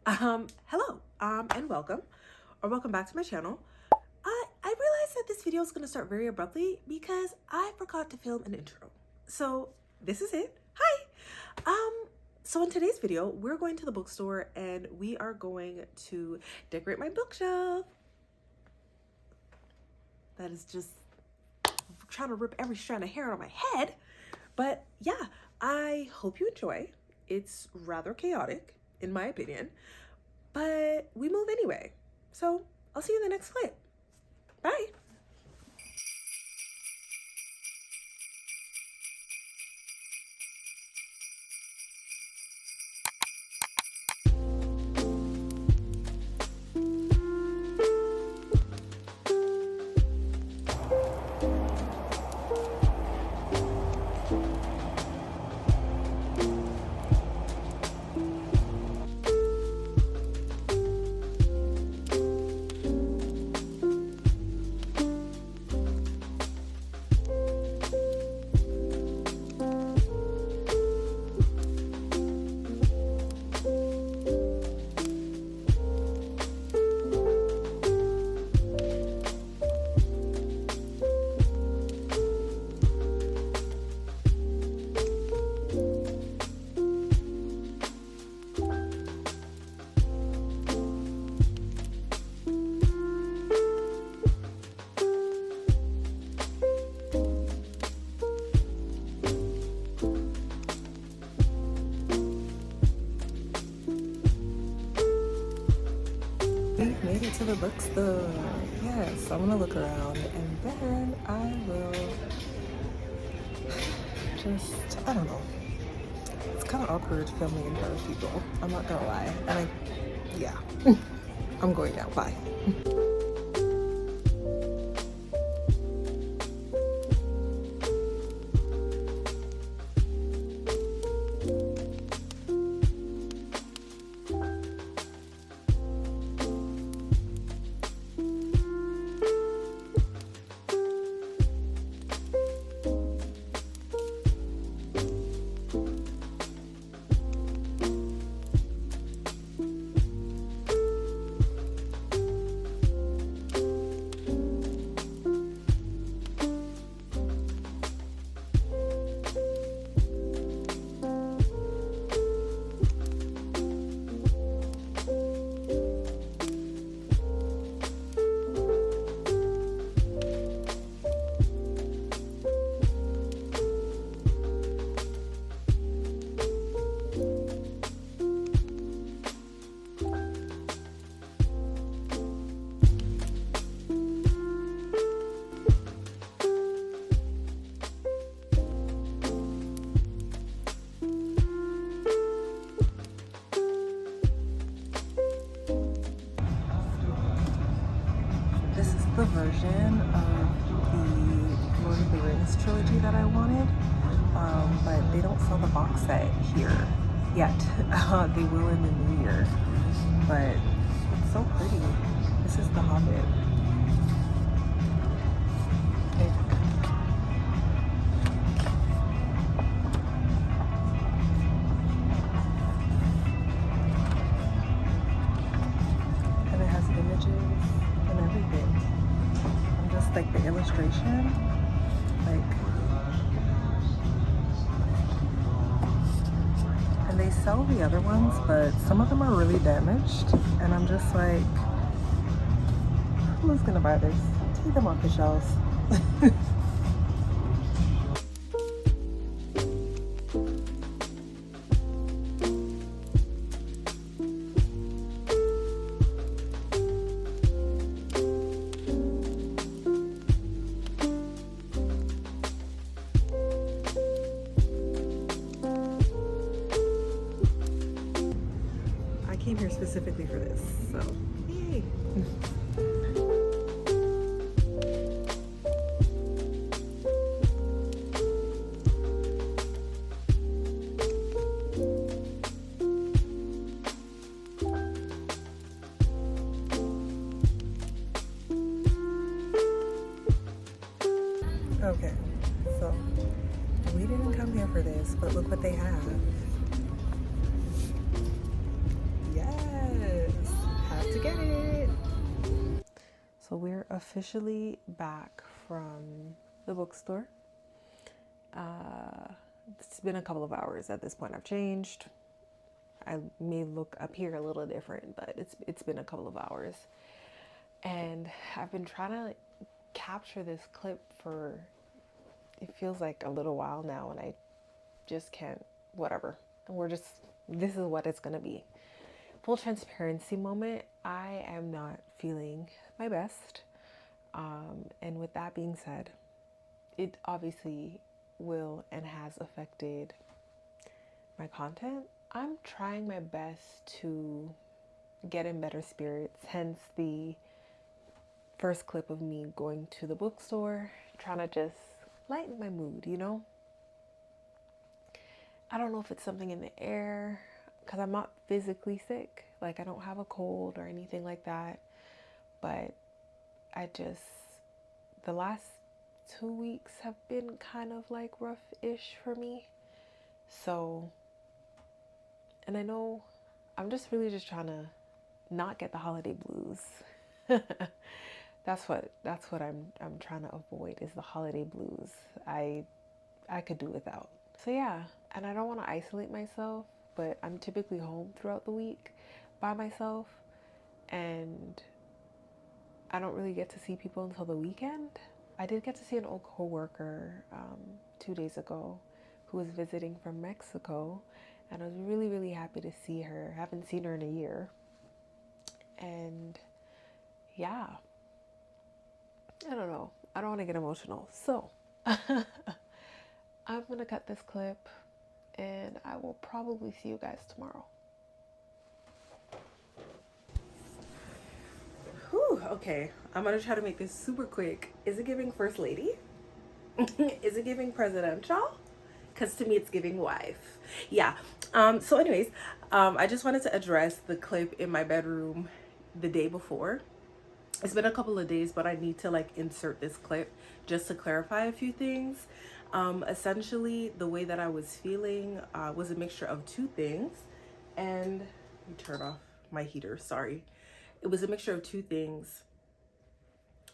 Hello, and welcome, or welcome back to my channel. I realized that this video is going to start very abruptly because I forgot to film an intro. So this is it. Hi! So in today's video, we're going to the bookstore and we are going to decorate my bookshelf. That is just trying to rip every strand of hair out of my head. But yeah, I hope you enjoy. It's rather chaotic, in my opinion, but we move anyway. So I'll see you in the next clip. Bye. We've made it to the bookstore. Yes, I'm gonna look around and then I will just, I don't know. It's kind of awkward filming in front of people. I'm not gonna lie. And yeah, I'm going now. Bye. The version of the Lord of the Rings trilogy that I wanted, but they don't sell the box set here yet. They will in the new year, but it's so pretty. This is The Hobbit. And it has images and everything. Like the illustration, and they sell the other ones, but some of them are really damaged, and I'm just like, who's gonna buy this? Take them off the shelves. Came here specifically for this, so yay. Okay, so we didn't come here for this, but look what they have. Yes. officially back from the bookstore. It's been a couple of hours at this point. I've changed. I may look up here a little different, but it's been a couple of hours. And I've been trying to capture this clip for, it feels like a little while now, and I just can't, whatever. This is what it's gonna be. Full transparency moment, I am not feeling my best. And with that being said, it obviously will and has affected my content. I'm trying my best to get in better spirits, hence the first clip of me going to the bookstore, trying to just lighten my mood, you know? I don't know if it's something in the air, because I'm not physically sick. Like, I don't have a cold or anything like that. But the last 2 weeks have been kind of like rough-ish for me. So, and I know I'm just really just trying to not get the holiday blues. That's what I'm trying to avoid, is the holiday blues. I could do without. So yeah, and I don't want to isolate myself, but I'm typically home throughout the week by myself, and I don't really get to see people until the weekend. I did get to see an old coworker 2 days ago who was visiting from Mexico, and I was really, really happy to see her. I haven't seen her in a year. And yeah, I don't know. I don't want to get emotional. So I'm going to cut this clip, and I will probably see you guys tomorrow. Whew, okay, I'm going to try to make this super quick. Is it giving first lady? Is it giving presidential? Because to me, it's giving wife. Yeah. So anyways, I just wanted to address the clip in my bedroom the day before. It's been a couple of days, but I need to like insert this clip just to clarify a few things. Essentially, the way that I was feeling was a mixture of two things. And let me turn off my heater, sorry. It was a mixture of two things.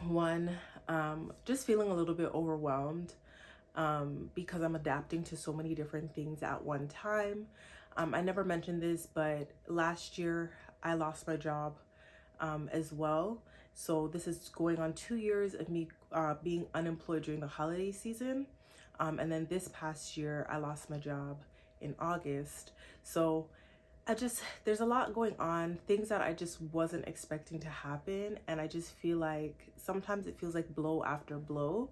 One, just feeling a little bit overwhelmed because I'm adapting to so many different things at one time. I never mentioned this, but last year I lost my job as well. So this is going on 2 years of me being unemployed during the holiday season. And then this past year, I lost my job in August. So there's a lot going on, things that I just wasn't expecting to happen. And I just feel like sometimes it feels like blow after blow,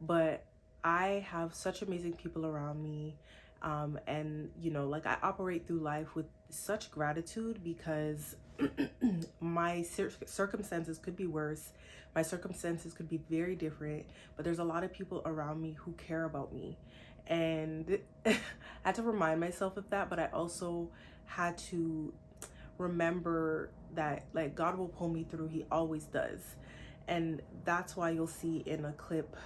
but I have such amazing people around me. And you know, like I operate through life with such gratitude because my circumstances could be worse. My circumstances could be very different, but there's a lot of people around me who care about me. And I had to remind myself of that, but I also had to remember that like God will pull me through. He always does. And that's why you'll see in a clip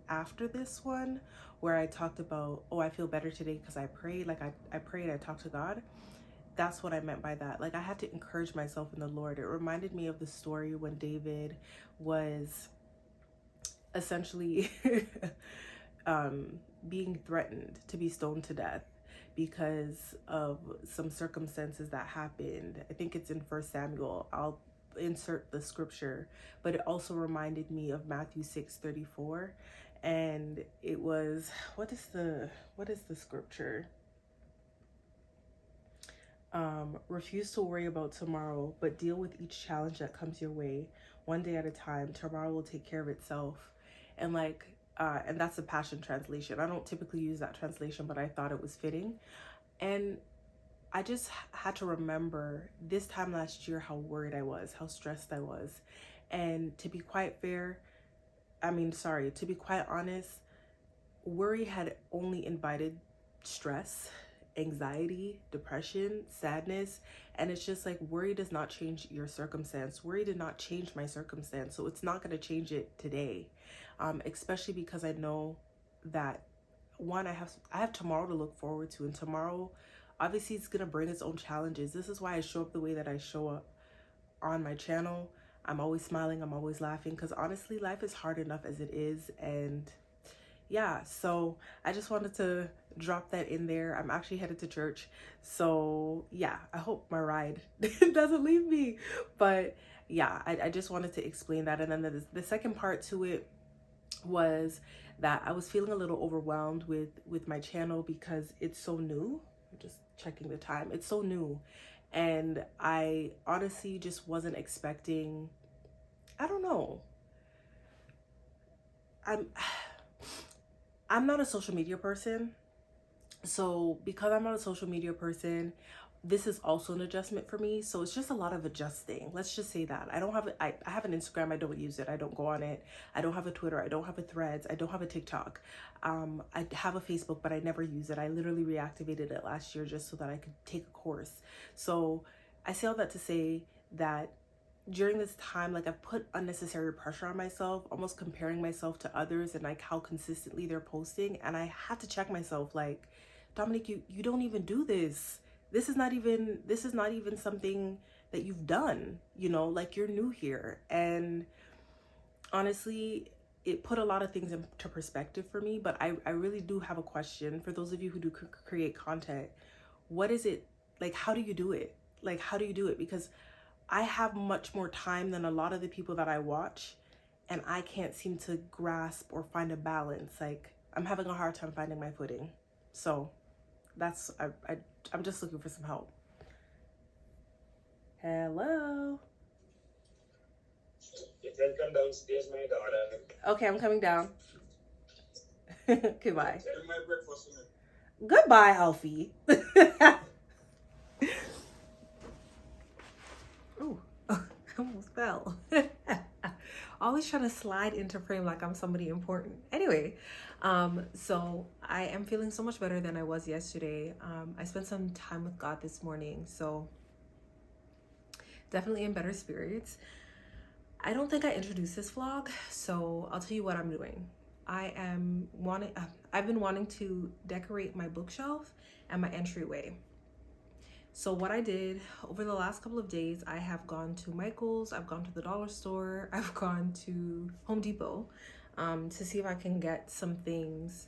after this one where I talked about, oh, I feel better today because I prayed. Like I prayed, I talked to God. That's what I meant by that. Like I had to encourage myself in the Lord. It reminded me of the story when David was essentially being threatened to be stoned to death because of some circumstances that happened. I think it's in 1 Samuel. I'll insert the scripture, but it also reminded me of Matthew 6:34. And it was, what is the scripture? Refuse to worry about tomorrow, but deal with each challenge that comes your way, one day at a time. Tomorrow will take care of itself. And like, and that's the Passion Translation. I don't typically use that translation, but I thought it was fitting. And I just had to remember this time last year how worried I was, how stressed I was. And to be quite honest, worry had only invited stress, anxiety, depression, sadness. And it's just like, worry does not change your circumstance. Worry did not change my circumstance. So it's not going to change it today. Especially because I know that one, I have tomorrow to look forward to, and tomorrow obviously it's going to bring its own challenges. This is why I show up the way that I show up on my channel. I'm always smiling, I'm always laughing, because honestly, life is hard enough as it is. And yeah, so I just wanted to drop that in there. I'm actually headed to church, so yeah, I hope my ride doesn't leave me. But yeah, I just wanted to explain that. And then the second part to it was that I was feeling a little overwhelmed with my channel because it's so new. I'm just checking the time. It's so new, and I honestly just wasn't expecting, I don't know. I'm not a social media person. So because I'm not a social media person, this is also an adjustment for me. So it's just a lot of adjusting. Let's just say that. I don't have I have an Instagram, I don't use it. I don't go on it. I don't have a Twitter, I don't have a Threads, I don't have a TikTok. I have a Facebook, but I never use it. I literally reactivated it last year just so that I could take a course. So I say all that to say that during this time, like, I've put unnecessary pressure on myself, almost comparing myself to others and like how consistently they're posting. And I have to check myself, like, Dominique, you don't even do this. This is not even something that you've done, you know, like, you're new here. And honestly, it put a lot of things into perspective for me. But I really do have a question for those of you who do create content. What is it, like, how do you do it? Like, how do you do it? Because I have much more time than a lot of the people that I watch, and I can't seem to grasp or find a balance. Like, I'm having a hard time finding my footing. So that's, I'm just looking for some help. Hello. You can come downstairs, my daughter. Okay, I'm coming down. Goodbye. Tell my breakfast. Goodbye, Alfie. Ooh, I almost fell. Always trying to slide into frame like I'm somebody important. Anyway, so I am feeling so much better than I was yesterday. I spent some time with God this morning, so definitely in better spirits. I don't think I introduced this vlog, so I'll tell you what I'm doing. I've been wanting to decorate my bookshelf and my entryway. So what I did over the last couple of days, I have gone to Michael's, I've gone to the dollar store, I've gone to Home Depot to see if I can get some things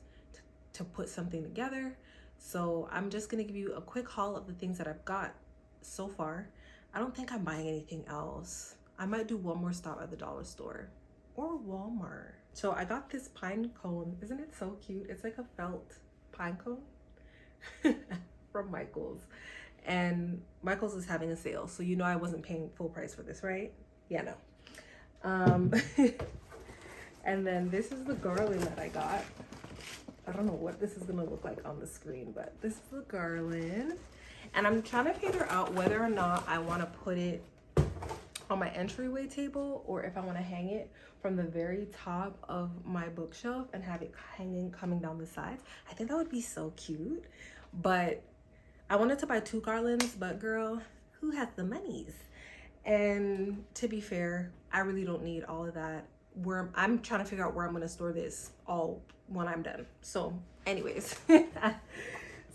to put something together. So I'm just gonna give you a quick haul of the things that I've got so far. I don't think I'm buying anything else. I might do one more stop at the dollar store or Walmart. So I got this pine cone. Isn't it so cute? It's like a felt pine cone from Michael's. And Michael's is having a sale, so you know I wasn't paying full price for this, right? Yeah, no. And then this is the garland that I got. I don't know what this is gonna look like on the screen, but this is the garland. And I'm trying to figure out whether or not I want to put it on my entryway table or if I want to hang it from the very top of my bookshelf and have it coming down the sides. I think that would be so cute. But I wanted to buy 2 garlands, but girl, who has the monies? And to be fair, I really don't need all of that. I'm trying to figure out where I'm going to store this all when I'm done. So anyways,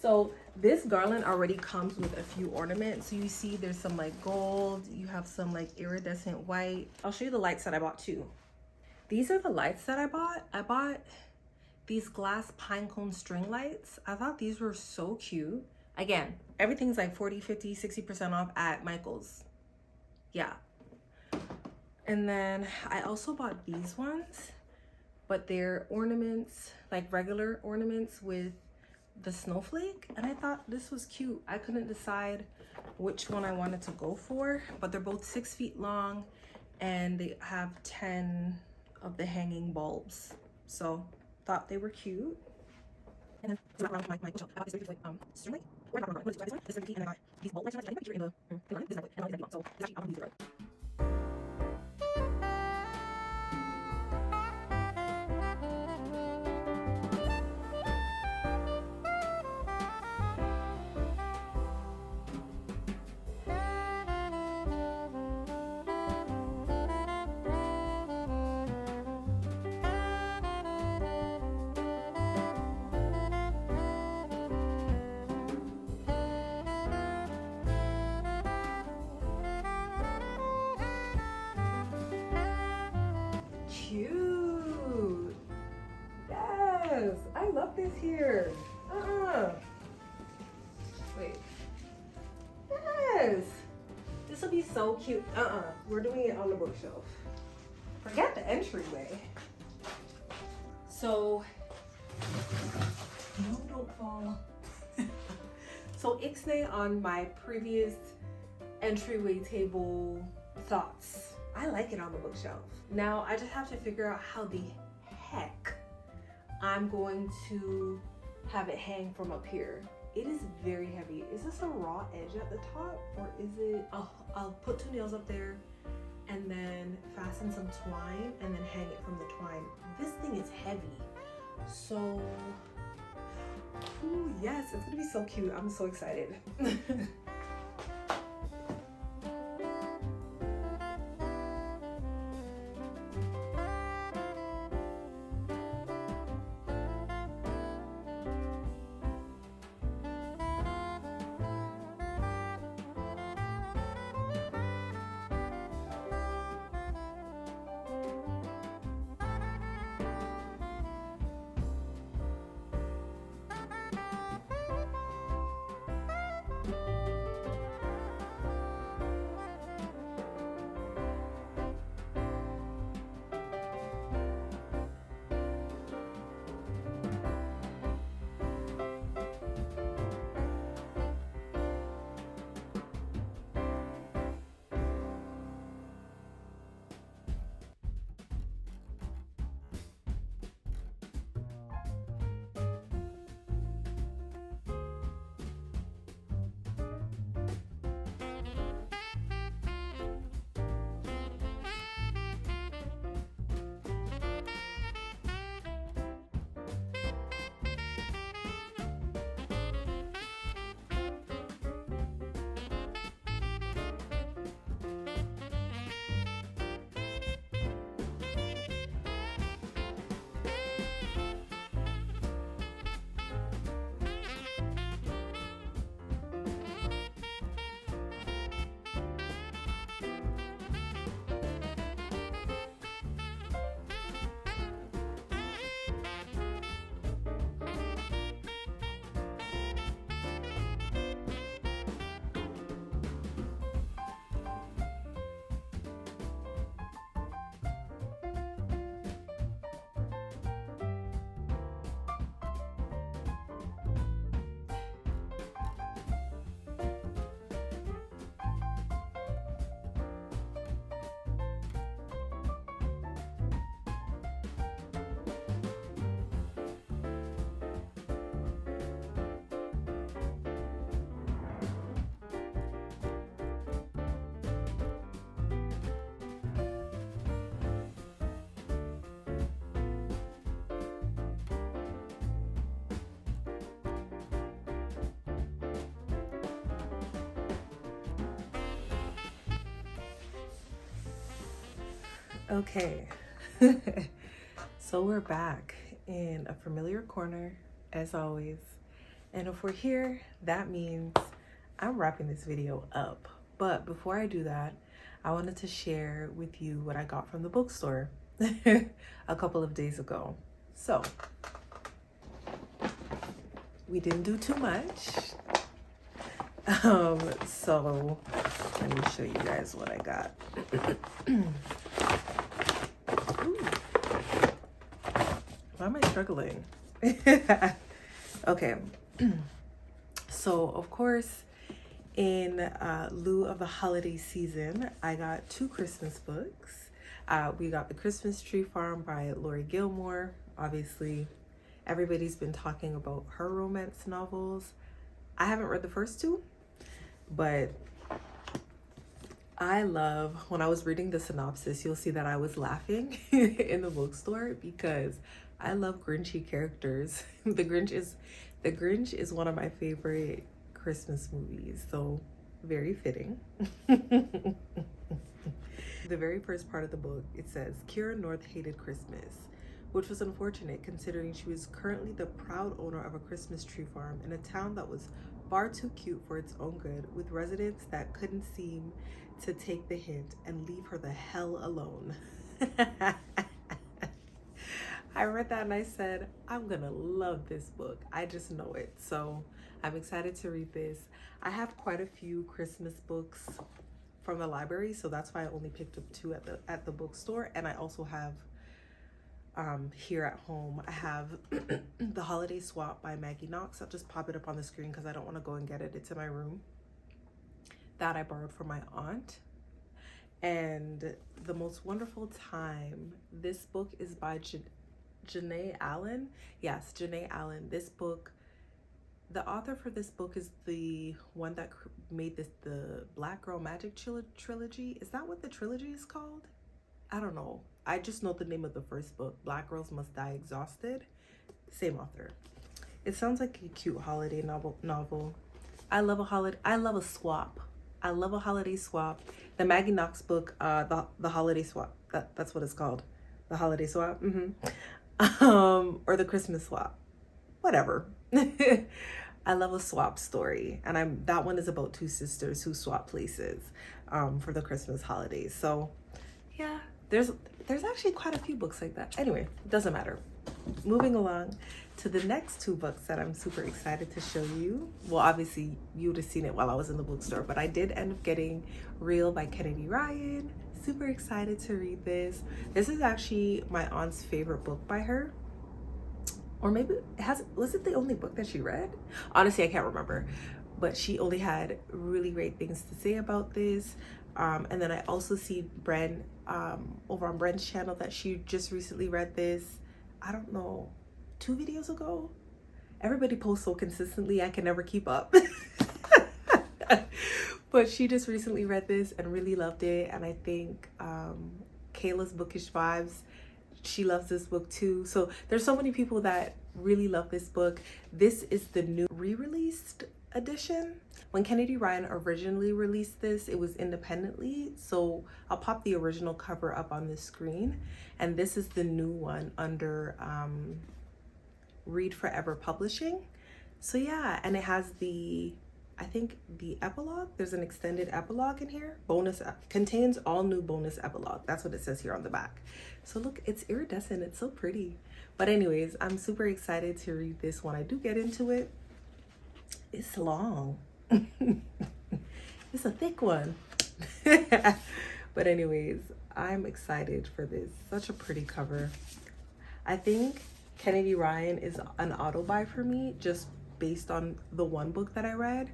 so this garland already comes with a few ornaments. So you see there's some like gold, you have some like iridescent white. I'll show you the lights that I bought too. These are the lights that I bought. I bought these glass pine cone string lights. I thought these were so cute. Again, everything's like 40, 50, 60% off at Michael's. Yeah. And then I also bought these ones, but they're ornaments, like regular ornaments with the snowflake. And I thought this was cute. I couldn't decide which one I wanted to go for, but they're both 6 feet long and they have 10 of the hanging bulbs. So thought they were cute. And then around my bookshelf, I got this really cute string light. Or not, what is this one? This is the key, and I got these bulb lights. I think picture in the line. This is like, and I'll use that. So this actually, I don't use it right. this here. Wait. Yes. This will be so cute. We're doing it on the bookshelf. Forget the entryway. So, no, don't fall. So ixnay on my previous entryway table thoughts. I like it on the bookshelf. Now I just have to figure out how the heck I'm going to have it hang from up here. It is very heavy. Is this a raw edge at the top, or is it? I'll put 2 nails up there and then fasten some twine and then hang it from the twine. This thing is heavy. So, ooh, yes, it's gonna be so cute. I'm so excited. Okay, so we're back in a familiar corner as always, and if we're here, that means I'm wrapping this video up. But before I do that, I wanted to share with you what I got from the bookstore a couple of days ago. So we didn't do too much, so let me show you guys what I got. Why am I struggling? Okay, so of course, in lieu of the holiday season, I got 2 Christmas books. We got The Christmas Tree Farm by Lori Gilmore. Obviously, everybody's been talking about her romance novels. I haven't read the first 2, but I love, when I was reading the synopsis, you'll see that I was laughing in the bookstore because I love Grinchy characters. The Grinch is one of my favorite Christmas movies, so very fitting. The very first part of the book, it says, Kira North hated Christmas, which was unfortunate considering she was currently the proud owner of a Christmas tree farm in a town that was far too cute for its own good, with residents that couldn't seem to take the hint and leave her the hell alone. I read that and I said, I'm gonna love this book. I just know it. So I'm excited to read this. I have quite a few Christmas books from the library, so that's why I only picked up 2 at the bookstore. And I also have here at home, I have The Holiday Swap by Maggie Knox. I'll just pop it up on the screen because I don't want to go and get it. It's in my room. That I borrowed from my aunt. And The Most Wonderful Time. This book is by Janae Allen. Yes, Janae Allen. This book, the author for this book is the one that made the Black Girl Magic trilogy. Is that what the trilogy is called? I don't know. I just know the name of the first book, Black Girls Must Die Exhausted. Same author. It sounds like a cute holiday novel. I love a holiday. I love a swap. I love a holiday swap. The Maggie Knox book, the Holiday Swap. That's what it's called. The Holiday Swap. Or the Christmas Swap. Whatever. I love a swap story, and that one is about 2 sisters who swap places for the Christmas holidays. So yeah, there's actually quite a few books like that. Anyway, it doesn't matter. Moving along to the next 2 books that I'm super excited to show you. Well, obviously you would have seen it while I was in the bookstore, but I did end up getting Real by Kennedy Ryan. Super excited to read this. This is actually my aunt's favorite book by her. Or maybe was it the only book that she read? Honestly, I can't remember. But she only had really great things to say about this. And then I also see Bren over on Bren's channel that she just recently read this. I don't know, 2 videos ago? Everybody posts so consistently, I can never keep up. But she just recently read this and really loved it. And I think Kayla's Bookish Vibes, she loves this book too. So there's so many people that really love this book. This is the new re-released edition. When Kennedy Ryan originally released this, it was independently. So I'll pop the original cover up on the screen. And this is the new one under Read Forever Publishing. So yeah, and it has I think the epilogue. There's an extended epilogue in here. Contains all new bonus epilogue. That's what it says here on the back. So look, it's iridescent. It's so pretty. But anyways, I'm super excited to read this when I do get into it. It's long. It's a thick one. But anyways, I'm excited for this. Such a pretty cover. I think Kennedy Ryan is an auto buy for me, just based on the one book that I read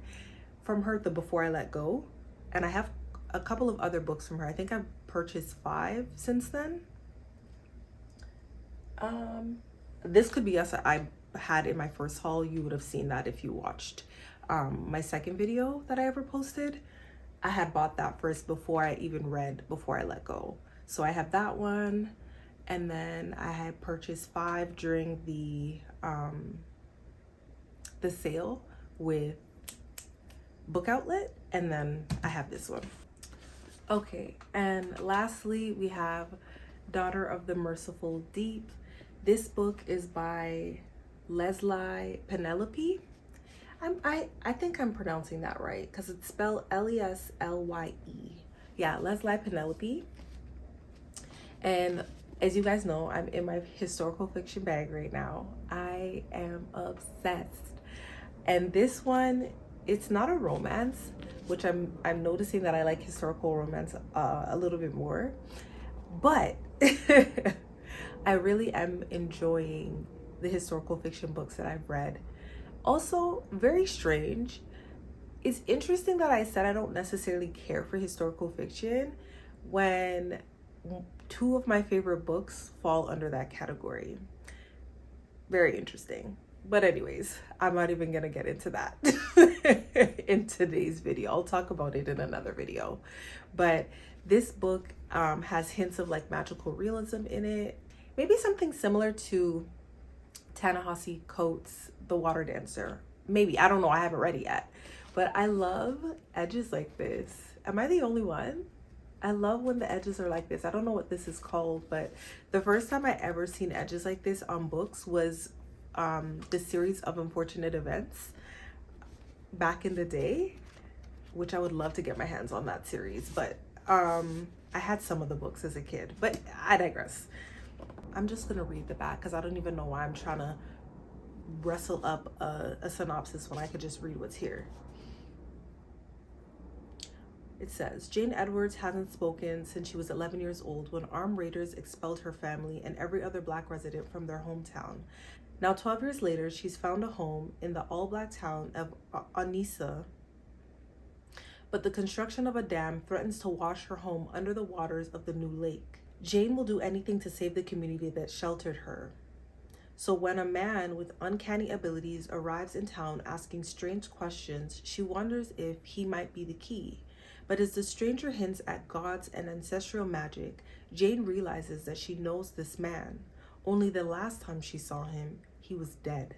from her, the Before I Let Go. And I have a couple of other books from her. I think I've purchased 5 since then. This Could Be Us I had in my first haul. You would have seen that if you watched my second video that I ever posted. I had bought that first before I even read Before I Let Go. So I have that one. And then I had purchased 5 during the sale with Book Outlet, and then I have this one. Okay, and lastly we have Daughter of the Merciful Deep. This book is by Leslie Penelope. I think I'm pronouncing that right because it's spelled Leslye. Yeah, Leslie Penelope. And as you guys know, I'm in my historical fiction bag right now. I am obsessed. And this one, it's not a romance, which I'm noticing that I like historical romance a little bit more. But I really am enjoying the historical fiction books that I've read. Also, very strange. It's interesting that I said I don't necessarily care for historical fiction when 2 of my favorite books fall under that category. Very interesting. But anyways, I'm not even gonna get into that in today's video. I'll talk about it in another video. But this book has hints of like magical realism in it. Maybe something similar to Ta-Nehisi Coates' The Water Dancer. Maybe, I don't know, I haven't read it yet. But I love edges like this. Am I the only one? I love when the edges are like this. I don't know what this is called, but the first time I ever seen edges like this on books was the series of Unfortunate Events back in the day, which I would love to get my hands on that series. But I had some of the books as a kid, but I digress. I'm just gonna read the back because I don't even know why I'm trying to wrestle up a synopsis when I could just read what's here. It says, Jane Edwards hasn't spoken since she was 11 years old when armed raiders expelled her family and every other Black resident from their hometown. Now, 12 years later, she's found a home in the all-Black town of Onisa, but the construction of a dam threatens to wash her home under the waters of the new lake. Jane will do anything to save the community that sheltered her. So when a man with uncanny abilities arrives in town asking strange questions, she wonders if he might be the key. But as the stranger hints at gods and ancestral magic, Jane realizes that she knows this man. Only the last time she saw him, he was dead.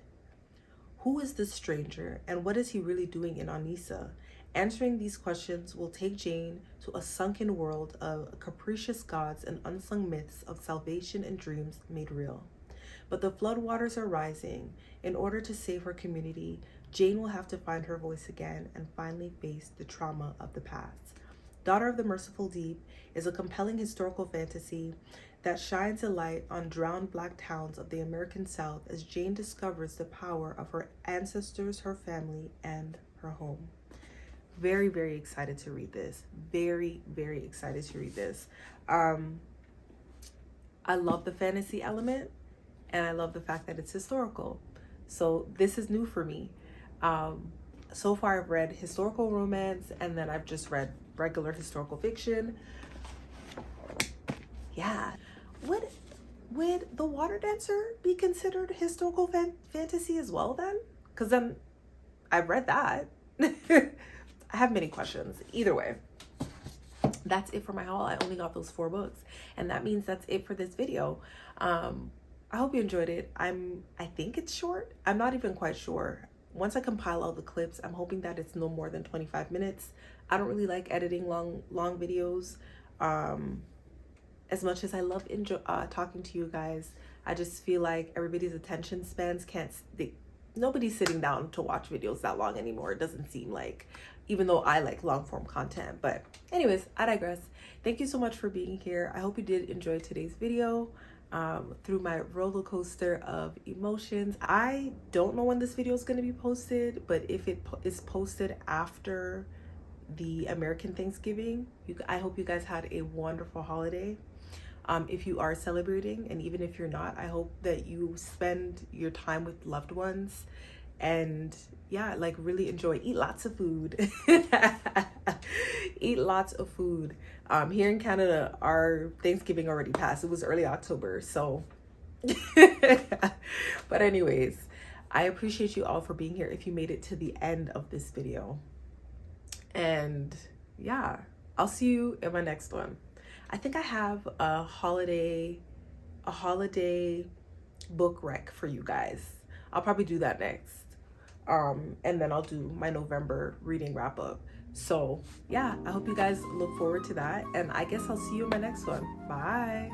Who is this stranger, and what is he really doing in Onisa? Answering these questions will take Jane to a sunken world of capricious gods and unsung myths of salvation and dreams made real. But the floodwaters are rising. In order to save her community, Jane will have to find her voice again and finally face the trauma of the past. Daughter of the Merciful Deep is a compelling historical fantasy that shines a light on drowned Black towns of the American South as Jane discovers the power of her ancestors, her family, and her home. Very, very excited to read this. Very, very excited to read this. I love the fantasy element, and I love the fact that it's historical. So this is new for me. So far I've read historical romance, and then I've just read regular historical fiction. Yeah. Would The Water Dancer be considered historical fantasy as well then? Because then I've read that. I have many questions. Either way, that's it for my haul. I only got those 4 books, and that means that's it for this video. I hope you enjoyed it. I think it's short. I'm not even quite sure. Once I compile all the clips, I'm hoping that it's no more than 25 minutes. I don't really like editing long videos. As much as I love talking to you guys, I just feel like everybody's attention spans nobody's sitting down to watch videos that long anymore. It doesn't seem like, even though I like long form content. But anyways, I digress. Thank you so much for being here. I hope you did enjoy today's video. Through my roller coaster of emotions. I don't know when this video is going to be posted, but if it is posted after the American Thanksgiving, I hope you guys had a wonderful holiday. If you are celebrating, and even if you're not, I hope that you spend your time with loved ones and yeah, like really enjoy. Eat lots of food. Eat lots of food. Here in Canada, our Thanksgiving already passed. It was early October, so but anyways, I appreciate you all for being here if you made it to the end of this video. And yeah, I'll see you in my next one. I think I have a holiday book rec for you guys. I'll probably do that next. And then I'll do my November reading wrap up. So yeah, I hope you guys look forward to that, and I guess I'll see you in my next one. Bye.